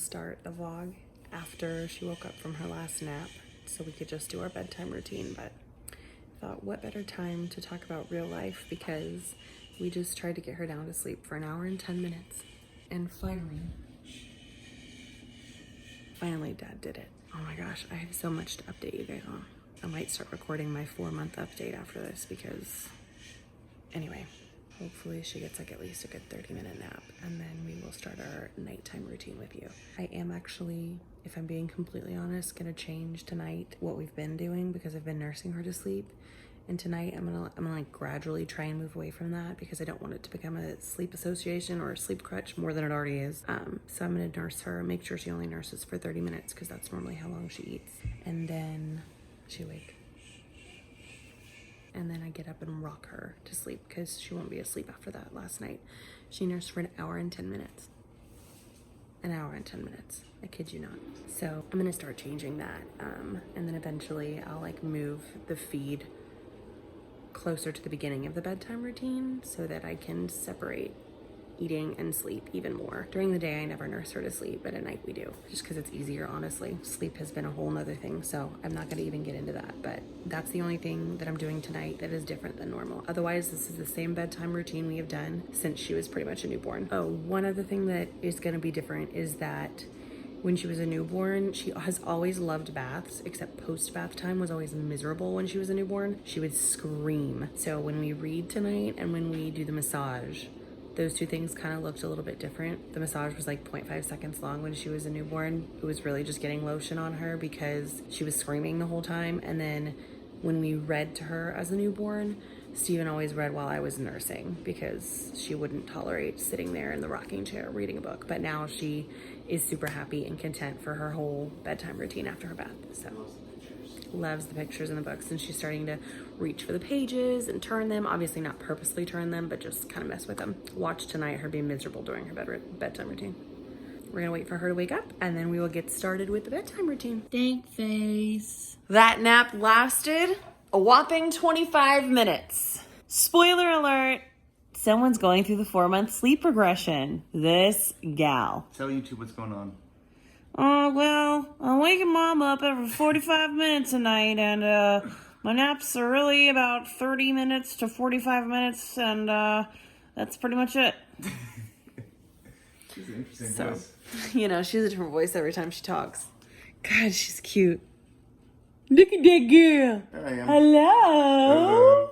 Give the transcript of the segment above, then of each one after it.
start the vlog after she woke up from her last nap so we could just do our bedtime routine, but I thought what better time to talk about real life, because we just tried to get her down to sleep for an hour and 10 minutes. And finally Dad did it. Oh my gosh, I have so much to update you guys on. I might start recording my 4-month update after this because, anyway, hopefully she gets like at least a good 30-minute nap, and then we will start our nighttime routine with you. I am actually, if I'm being completely honest, gonna change tonight what we've been doing because I've been nursing her to sleep. And tonight I'm gonna like gradually try and move away from that because I don't want it to become a sleep association or a sleep crutch more than it already is. So I'm gonna nurse her, make sure she only nurses for 30 minutes because that's normally how long she eats. And then she awake. And then I get up and rock her to sleep because she won't be asleep after that. Last night she nursed for an hour and 10 minutes. An hour and 10 minutes. I kid you not. So I'm gonna start changing that. And then eventually I'll like move the feed closer to the beginning of the bedtime routine so that I can separate eating and sleep even more. During the day I never nurse her to sleep, but at night we do, just because it's easier, honestly. Sleep has been a whole nother thing, so I'm not gonna even get into that, but that's the only thing that I'm doing tonight that is different than normal. Otherwise, this is the same bedtime routine we have done since she was pretty much a newborn. Oh, one other thing that is gonna be different is that when she was a newborn, she has always loved baths, except post-bath time was always miserable when she was a newborn. She would scream. So when we read tonight and when we do the massage, those two things kind of looked a little bit different. The massage was like 0.5 seconds long when she was a newborn. It was really just getting lotion on her because she was screaming the whole time. And then when we read to her as a newborn, Steven always read while I was nursing because she wouldn't tolerate sitting there in the rocking chair reading a book. But now she is super happy and content for her whole bedtime routine after her bath. So loves the pictures and the books, and she's starting to reach for the pages and turn them. Obviously not purposely turn them, but just kind of mess with them. Watch tonight her be miserable during her bedtime routine. We're gonna wait for her to wake up and then we will get started with the bedtime routine. Thank face. That nap lasted a whopping 25 minutes. Spoiler alert, someone's going through the 4-month sleep regression. This gal. Tell YouTube what's going on. Well, I'm waking mom up every 45 minutes a night, and my naps are really about 30 minutes to 45 minutes, and that's pretty much it. She's an interesting voice. You know, she has a different voice every time she talks. God, she's cute. Look at that girl. There I am. Hello.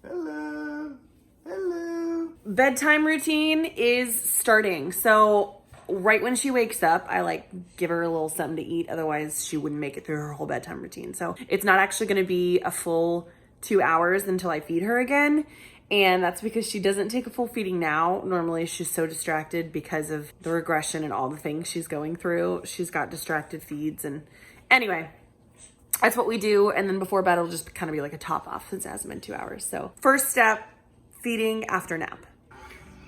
Hello. Hello. Bedtime routine is starting. So right when she wakes up, I like give her a little something to eat. Otherwise she wouldn't make it through her whole bedtime routine. So it's not actually going to be a full 2 hours until I feed her again. And that's because she doesn't take a full feeding now. Normally she's so distracted because of the regression and all the things she's going through. She's got distracted feeds, and anyway, that's what we do. And then before bed, it'll just kind of be like a top off since it hasn't been 2 hours. So first step, feeding after nap.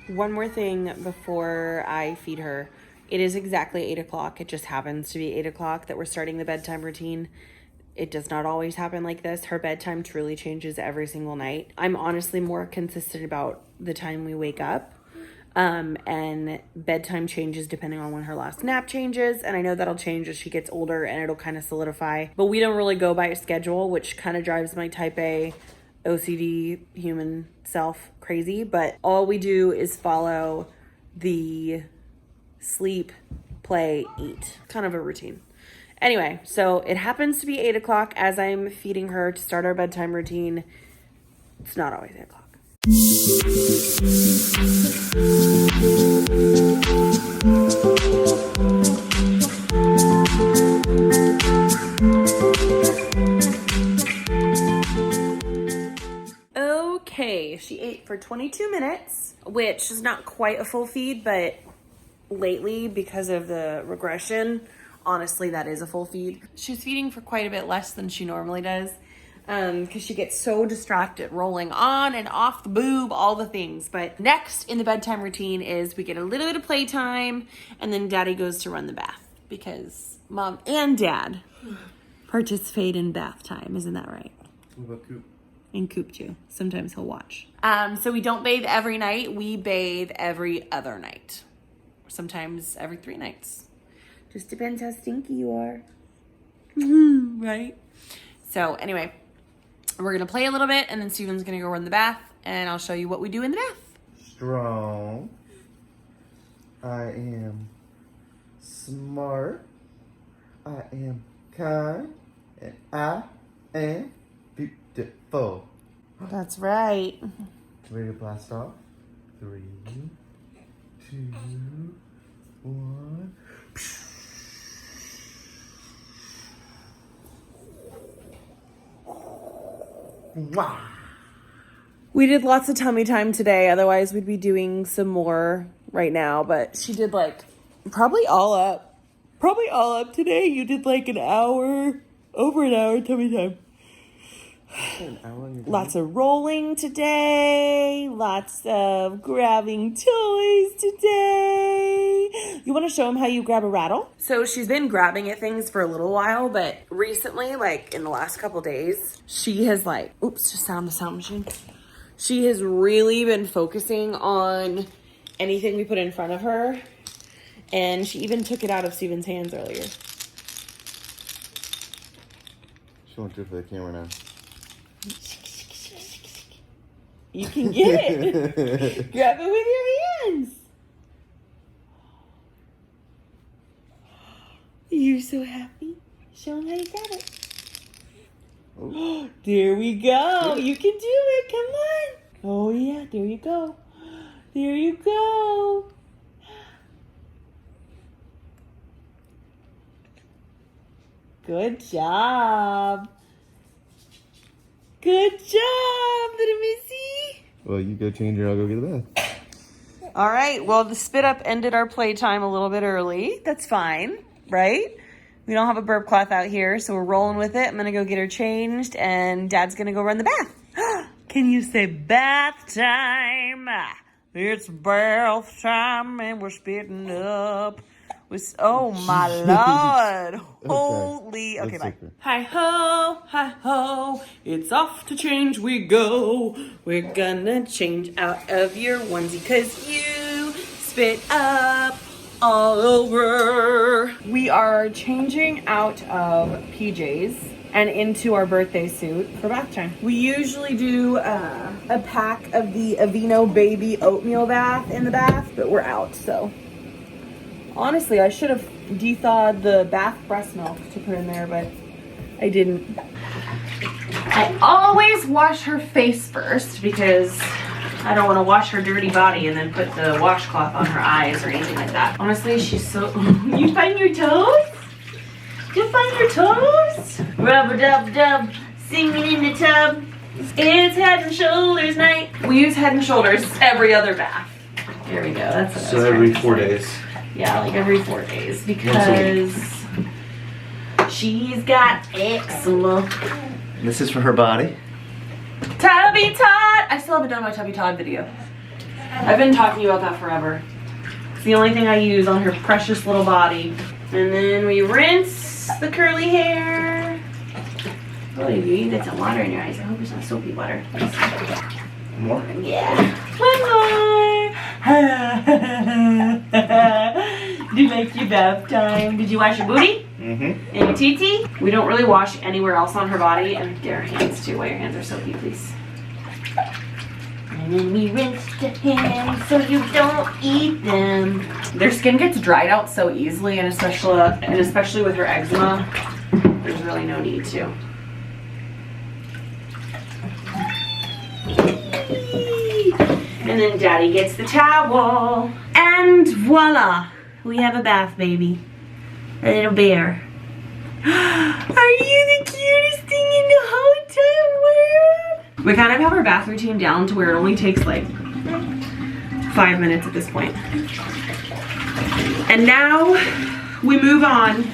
One more thing before I feed her. It is exactly 8 o'clock. It just happens to be 8 o'clock that we're starting the bedtime routine. It does not always happen like this. Her bedtime truly changes every single night. I'm honestly more consistent about the time we wake up. And bedtime changes depending on when her last nap changes. And I know that'll change as she gets older and it'll kind of solidify. But we don't really go by a schedule, which kind of drives my type A OCD human self crazy. But all we do is follow the sleep, play, eat. Kind of a routine. Anyway, so it happens to be 8 o'clock as I'm feeding her to start our bedtime routine. It's not always 8 o'clock. Okay, she ate for 22 minutes, which is not quite a full feed, but lately, because of the regression, honestly, that is a full feed. She's feeding for quite a bit less than she normally does because she gets so distracted, rolling on and off the boob, all the things. But next in the bedtime routine is we get a little bit of playtime, and then Daddy goes to run the bath because Mom and Dad participate in bath time. Isn't that right? What about Coop? And Coop too. Sometimes he'll watch. So we don't bathe every night. We bathe every other night. Sometimes every 3 nights. Just depends how stinky you are. Right? So anyway, we're going to play a little bit and then Steven's going to go run the bath and I'll show you what we do in the bath. Strong. I am smart. I am kind. And I am beautiful. That's right. Ready to blast off? 3, 2, 1. Wow. We did lots of tummy time today. Otherwise, we'd be doing some more right now. But she did like probably all up today. You did like an hour, over an hour tummy time. Lots of rolling today. Lots of grabbing toys today. You want to show them how you grab a rattle? So she's been grabbing at things for a little while, but recently, like in the last couple days, she has like, oops, just sound the sound machine. She has really been focusing on anything we put in front of her. And she even took it out of Steven's hands earlier. She won't do it for the camera now. You can get it. Grab it with your hands. You're so happy. Show them how you got it. Oh. There we go. You can do it. Come on. Oh, yeah. There you go. There you go. Good job. Good job, little missy. Well, you go change her, I'll go get a bath. All right. Well, the spit up ended our playtime a little bit early. That's fine, right? We don't have a burp cloth out here, so we're rolling with it. I'm going to go get her changed, and Dad's going to go run the bath. Can you say bath time? It's bath time, and we're spitting up. Oh, my Lord. Holy. Okay, bye. Hi ho, it's off to change we go. We're gonna change out of your onesie because you spit up all over. We are changing out of PJs and into our birthday suit for bath time. We usually do a pack of the Aveeno baby oatmeal bath in the bath, but we're out, so. Honestly, I should have de-thawed the bath breast milk to put in there, but I didn't. I always wash her face first because I don't want to wash her dirty body and then put the washcloth on her eyes or anything like that. Honestly, she's so... You find your toes? You find your toes? Rub-a-dub-dub, singing in the tub. It's Head and Shoulders night. We use Head and Shoulders every other bath. There we go. That's what So every 4 days. Yeah, like every 4 days because she's got eczema. This is for her body. Tubby Todd! I still haven't done my Tubby Todd video. I've been talking about that forever. It's the only thing I use on her precious little body. And then we rinse the curly hair. Oh, you got some water in your eyes. I hope it's not soapy water. More? Yeah. One more. Do you like your bath time? Did you wash your booty? Mm-hmm. And your tee-tee? We don't really wash anywhere else on her body. And get our hands too, while your hands are soapy, please. And then we rinse the hands so you don't eat them. Their skin gets dried out so easily, and especially with her eczema, there's really no need to. And then Daddy gets the towel. And voila, we have a bath baby. A little bear. Are you the cutest thing in the whole entire world? We kind of have our bath routine down to where it only takes like 5 minutes at this point. And now we move on.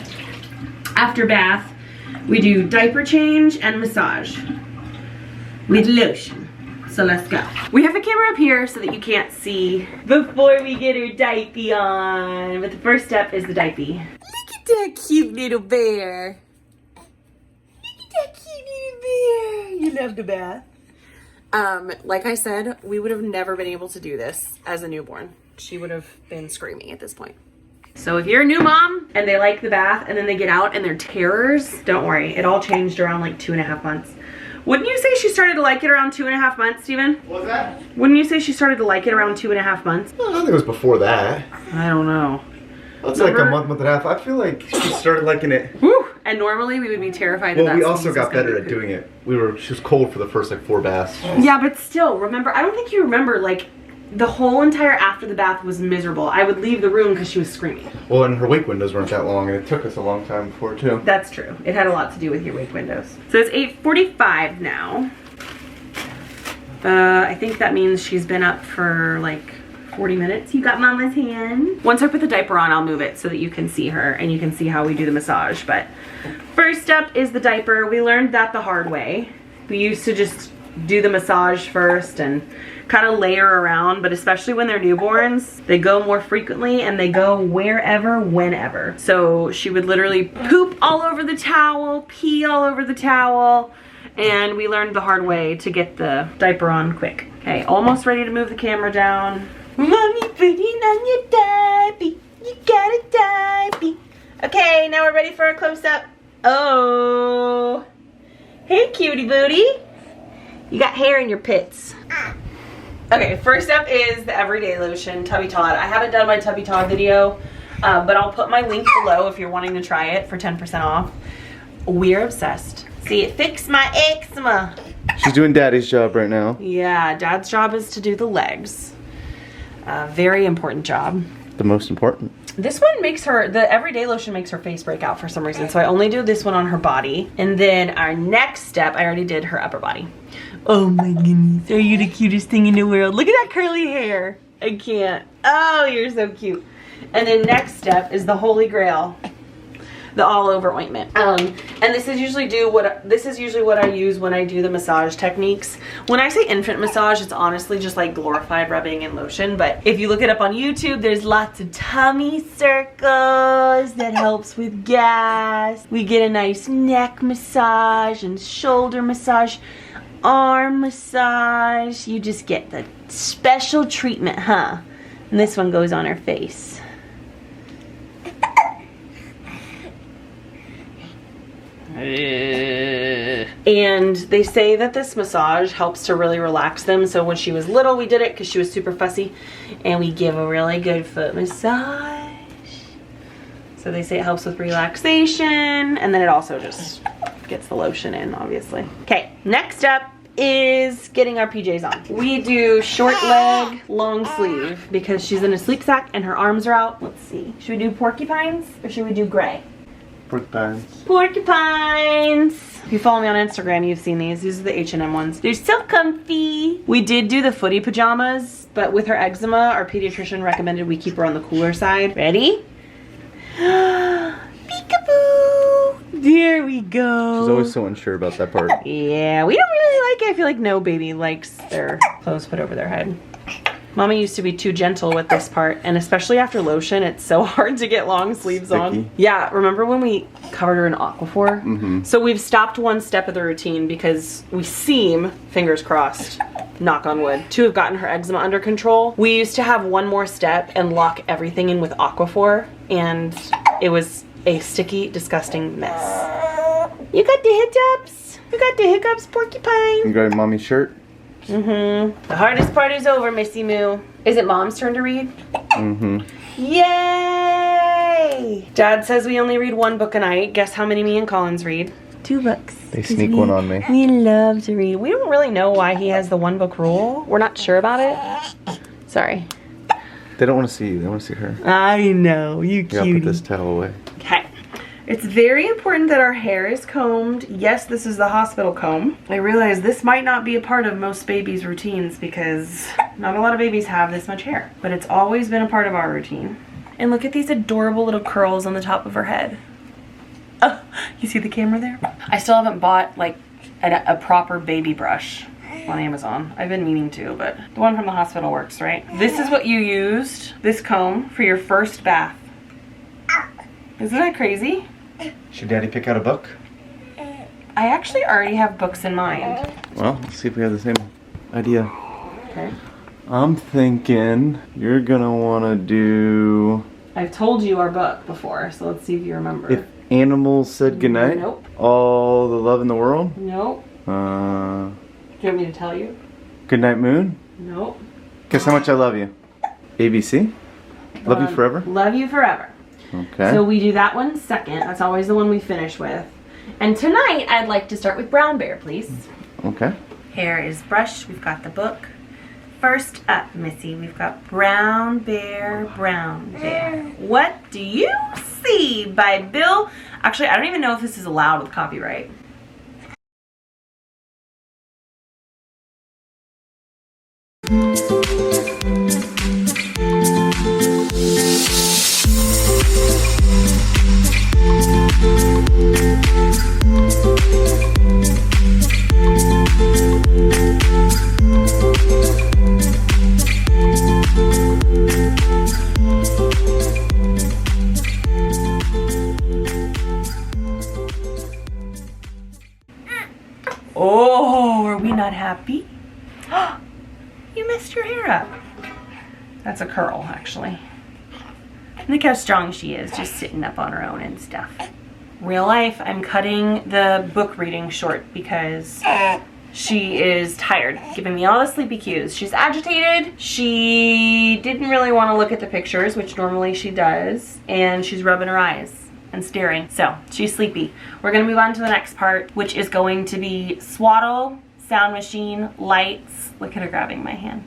After bath, we do diaper change and massage with lotion. So let's go. We have the camera up here so that you can't see before we get her diaper on. But the first step is the diaper. Look at that cute little bear. Look at that cute little bear. You love the bath. Like I said, we would have never been able to do this as a newborn. She would have been screaming at this point. So if you're a new mom and they like the bath and then they get out and they're terrors, don't worry. It all changed around like 2.5 months. Wouldn't you say she started to like it around 2.5 months, Steven? What was that? Wouldn't you say she started to like it around 2.5 months? I think it was before that. I don't know. It's like a month and a half. I feel like she started liking it. Woo! And normally we would be terrified of that. Well, we also got better at doing it. She was cold for the first like 4 baths. Yeah, but still, remember, I don't think you remember, like, the whole entire after the bath was miserable. I would leave the room because she was screaming. Well, and her wake windows weren't that long, and it took us a long time before, too. That's true. It had a lot to do with your wake windows. So it's 8:45 now. I think that means she's been up for like 40 minutes. You got Mama's hand. Once I put the diaper on, I'll move it so that you can see her and you can see how we do the massage. But first up is the diaper. We learned that the hard way. We used to just do the massage first and kind of layer around, but especially when they're newborns, they go more frequently and they go wherever, whenever. So she would literally poop all over the towel, pee all over the towel, and we learned the hard way to get the diaper on quick. Okay, almost ready to move the camera down. Mommy putting on your diaper, you got a diaper. Okay, now we're ready for a close-up. Oh, hey cutie booty. You got hair in your pits. Okay, first up is the Everyday Lotion Tubby Todd. I haven't done my Tubby Todd video, but I'll put my link below if you're wanting to try it for 10% off. We're obsessed. See, it fixed my eczema. She's doing Daddy's job right now. Yeah, Dad's job is to do the legs. Very important job. The most important. This one makes her, the Everyday Lotion makes her face break out for some reason, so I only do this one on her body. And then our next step, I already did her upper body. Oh my goodness, are you the cutest thing in the world? Look at that curly hair. I can't. Oh, you're so cute. And then next step is the Holy Grail, the all over ointment. And this is usually what I use when I do the massage techniques. When I say infant massage, it's honestly just like glorified rubbing and lotion, but if you look it up on YouTube, there's lots of tummy circles that helps with gas. We get a nice neck massage and shoulder massage, arm massage. You just get the special treatment, huh? And this one goes on her face. And they say that this massage helps to really relax them. So when she was little, we did it because she was super fussy, and we give a really good foot massage. So they say it helps with relaxation, and then it also just gets the lotion in, obviously. Okay, next up is getting our PJs on. We do short leg, long sleeve because she's in a sleep sack and her arms are out. Let's see. Should we do porcupines or should we do gray? Porcupines. Porcupines. If you follow me on Instagram, you've seen these. These are the H&M ones. They're so comfy. We did do the footy pajamas, but with her eczema, our pediatrician recommended we keep her on the cooler side. Ready? Peekaboo. There we go. She's always so unsure about that part. Yeah, we don't really like it. I feel like no baby likes their clothes put over their head. Mommy used to be too gentle with this part, and especially after lotion, it's so hard to get long sleeves on. Yeah, remember when we covered her in Aquaphor? Mm-hmm. So we've stopped one step of the routine because we seem, fingers crossed, knock on wood, to have gotten her eczema under control. We used to have one more step and lock everything in with Aquaphor, and it was a sticky, disgusting mess. You got the hiccups? You got the hiccups, porcupine? You got Mommy's shirt? Mm-hmm. The hardest part is over, Missy Moo. Is it Mom's turn to read? Mm-hmm. Yay! Dad says we only read 1 book a night. Guess how many me and Collins read? 2 books. They sneak one on me. We love to read. We don't really know why he has the 1 book rule. We're not sure about it. Sorry. They don't want to see you. They want to see her. I know. You cutie. You gotta put this towel away. Okay. It's very important that our hair is combed. Yes, this is the hospital comb. I realize this might not be a part of most babies' routines because not a lot of babies have this much hair, but it's always been a part of our routine. And look at these adorable little curls on the top of her head. Oh, you see the camera there? I still haven't bought like a proper baby brush on Amazon. I've been meaning to, but the one from the hospital works, right? This is what you used, this comb, for your first bath. Isn't that crazy? Should Daddy pick out a book? I actually already have books in mind. Well, let's see if we have the same idea. Okay. I'm thinking you're gonna wanna do I've told you our book before, so let's see if you remember. If animals said goodnight? Nope. All the love in the world? Nope. Do you want me to tell you? Goodnight Moon? Nope. Guess how much I love you? ABC? Love you forever? Love you forever. Okay. So we do that one second. That's always the one we finish with. And tonight, I'd like to start with Brown Bear, please. Okay. Hair is brushed. We've got the book. First up, Missy, we've got Brown Bear, Brown Bear. What do you see by Bill? Actually, I don't even know if this is allowed with copyright. Oh, are we not happy? You messed your hair up. That's a curl, actually. Look how strong she is, just sitting up on her own and stuff. Real life, I'm cutting the book reading short because she is tired, giving me all the sleepy cues. She's agitated. She didn't really want to look at the pictures, which normally she does, and she's rubbing her eyes and staring. So she's sleepy. We're gonna move on to the next part, which is going to be swaddle, sound machine, lights. Look at her grabbing my hand.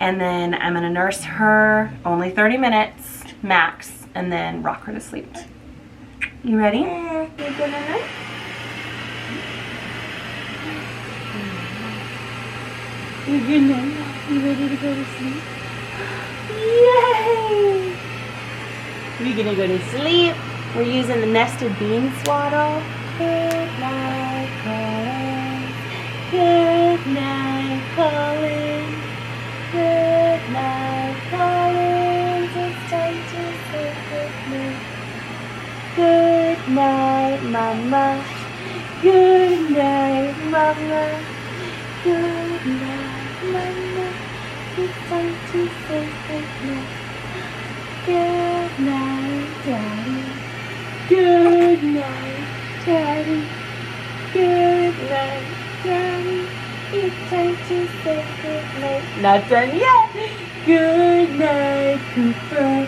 And then I'm gonna nurse her, only 30 minutes max, and then rock her to sleep. You ready? You good night? You good night? You ready to go to sleep? Yay! We're gonna go to sleep. We're using the nested bean swaddle. Good night, Colin. Good night, Colin. Good night, Colin. It's time to say good night. Good night, Mama. Good night, Mama. Good night, Mama. It's time to say good night. Good night, Daddy. Good night, Daddy. Good night, Daddy. It's time to say good night. Not done yet. Good night, Cooper.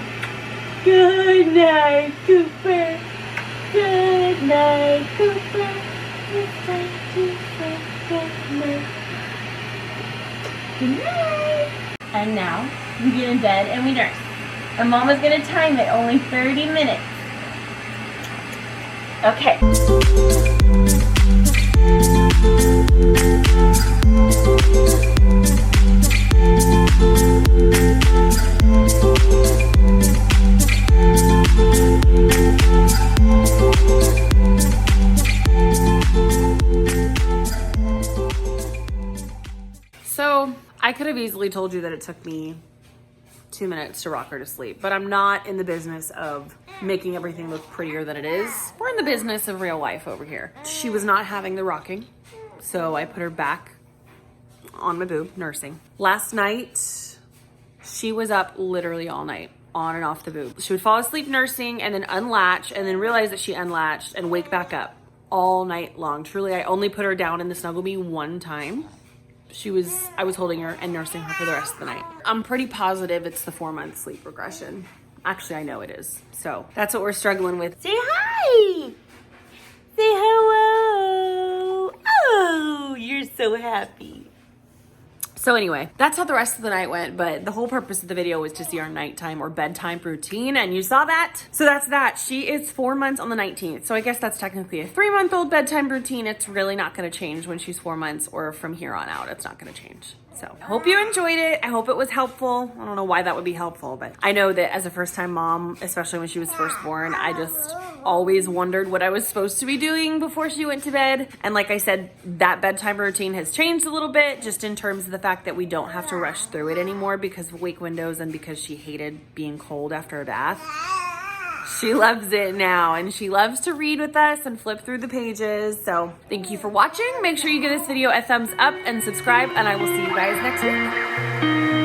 Good night, Cooper. Good night, Cooper. It's time to say good night. Good night. And now we get in bed and we nurse. And Mama's gonna time it, only 30 minutes. Okay. So, I could have easily told you that it took me 2 minutes to rock her to sleep, but I'm not in the business of making everything look prettier than it is. We're in the business of real life over here. She was not having the rocking, so I put her back on my boob, nursing. Last night, she was up literally all night, on and off the boob. She would fall asleep nursing and then unlatch and then realize that she unlatched and wake back up all night long. Truly, I only put her down in the snuggle bee one time. I was holding her and nursing her for the rest of the night. I'm pretty positive it's the 4-month sleep regression. Actually, I know it is. So that's what we're struggling with. Say hi! Say hello! Oh, you're so happy. So anyway, that's how the rest of the night went, but the whole purpose of the video was to see our nighttime or bedtime routine, and you saw that. So that's that. She is 4 months on the 19th, so I guess that's technically a 3-month-old bedtime routine. It's really not gonna change when she's 4 months or from here on out. It's not gonna change. So I hope you enjoyed it. I hope it was helpful. I don't know why that would be helpful, but I know that as a first-time mom, especially when she was first born, I just always wondered what I was supposed to be doing before she went to bed. And like I said, that bedtime routine has changed a little bit, just in terms of the fact that we don't have to rush through it anymore because of wake windows and because she hated being cold after a bath. She loves it now, and she loves to read with us and flip through the pages. So thank you for watching. Make sure you give this video a thumbs up and subscribe, and I will see you guys next week.